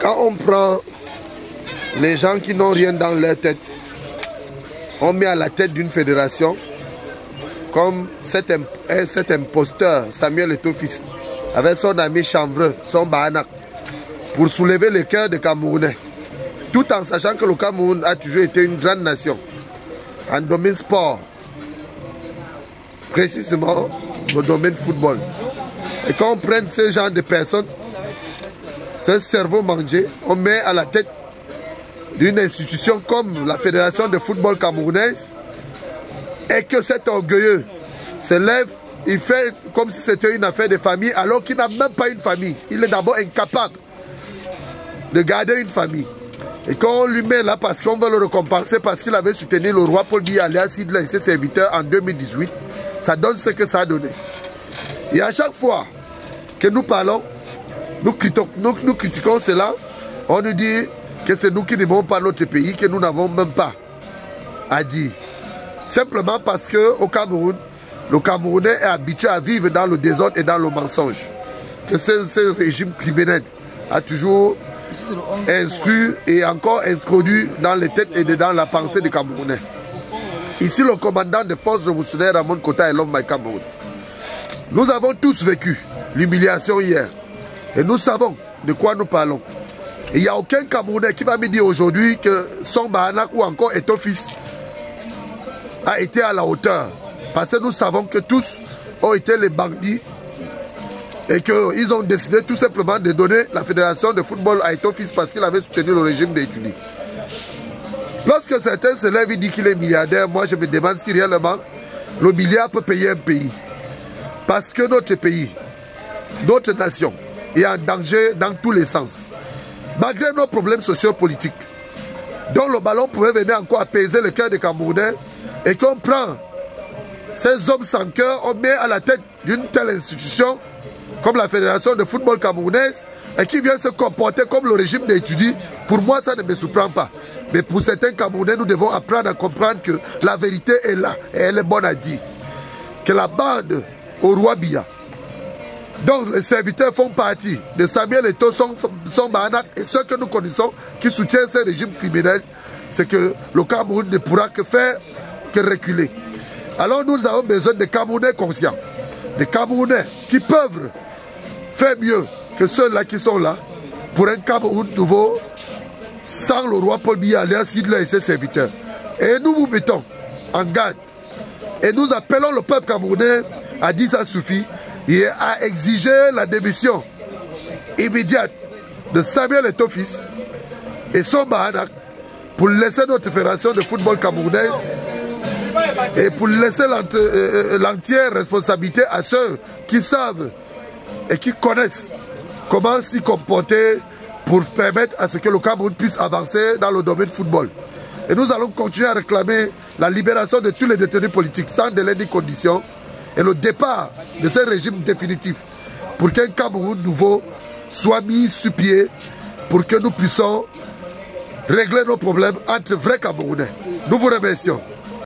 Quand on prend les gens qui n'ont rien dans leur tête, on met à la tête d'une fédération comme cet imposteur Samuel Eto'o-Fils avec son ami Chanvreux, son Bahanak, pour soulever le cœur des Camerounais, tout en sachant que le Cameroun a toujours été une grande nation en domaine sport, précisément le domaine football. Et quand on prend ce genre de personnes, ce cerveau mangé, on met à la tête d'une institution comme la Fédération de football camerounaise, et que cet orgueilleux se lève, il fait comme si c'était une affaire de famille alors qu'il n'a même pas une famille. Il est d'abord incapable de garder une famille. Et quand on lui met là parce qu'on veut le récompenser parce qu'il avait soutenu le roi Paul Biya alias Sidla et ses serviteurs en 2018, ça donne ce que ça a donné. Et à chaque fois que nous parlons, nous critiquons cela, on nous dit que c'est nous qui n'aimons pas notre pays, que nous n'avons même pas à dire. Simplement parce qu'au Cameroun, le Camerounais est habitué à vivre dans le désordre et dans le mensonge. Que ce régime criminel a toujours instruit et encore introduit dans les têtes et dans la pensée des Camerounais. Ici, le commandant des forces révolutionnaires Ramon Kota et l'homme My Cameroun. Nous avons tous vécu l'humiliation hier. Et nous savons de quoi nous parlons. Il n'y a aucun Camerounais qui va me dire aujourd'hui que son Bahanak ou encore Eto'o-Fils a été à la hauteur. Parce que nous savons que tous ont été les bandits et qu'ils ont décidé tout simplement de donner la fédération de football à Eto'o-Fils parce qu'il avait soutenu le régime d'Étudie. Lorsque certains se lèvent et disent qu'il est milliardaire, moi je me demande si réellement le milliard peut payer un pays. Parce que notre pays, notre nation est en danger dans tous les sens. Malgré nos problèmes sociopolitiques, dont le ballon pouvait venir encore apaiser le cœur des Camerounais, et qu'on prend ces hommes sans cœur, on met à la tête d'une telle institution comme la Fédération de football camerounaise et qui vient se comporter comme le régime d'Étudie, pour moi ça ne me surprend pas. Mais pour certains Camerounais, nous devons apprendre à comprendre que la vérité est là et elle est bonne à dire. Que la bande au roi Biya, dont les serviteurs font partie de Samuel Eto'o, son Bahanak et ceux que nous connaissons qui soutiennent ce régime criminel, c'est que le Cameroun ne pourra que faire que reculer. Alors nous avons besoin de Camerounais conscients, de Camerounais qui peuvent faire mieux que ceux-là qui sont là pour un Cameroun nouveau sans le roi Paul Biya alias Sidla et ses serviteurs. Et nous vous mettons en garde et nous appelons le peuple camerounais à dire ça suffit et à exiger la démission immédiate de Samuel Eto'o-Fils et son Bahanak pour laisser notre fédération de football camerounaise et pour laisser l'entière responsabilité à ceux qui savent et qui connaissent comment s'y comporter pour permettre à ce que le Cameroun puisse avancer dans le domaine football. Et nous allons continuer à réclamer la libération de tous les détenus politiques sans délai ni condition et le départ de ce régime définitif pour qu'un Cameroun nouveau soit mis sur pied pour que nous puissions régler nos problèmes entre vrais Camerounais. Nous vous remercions.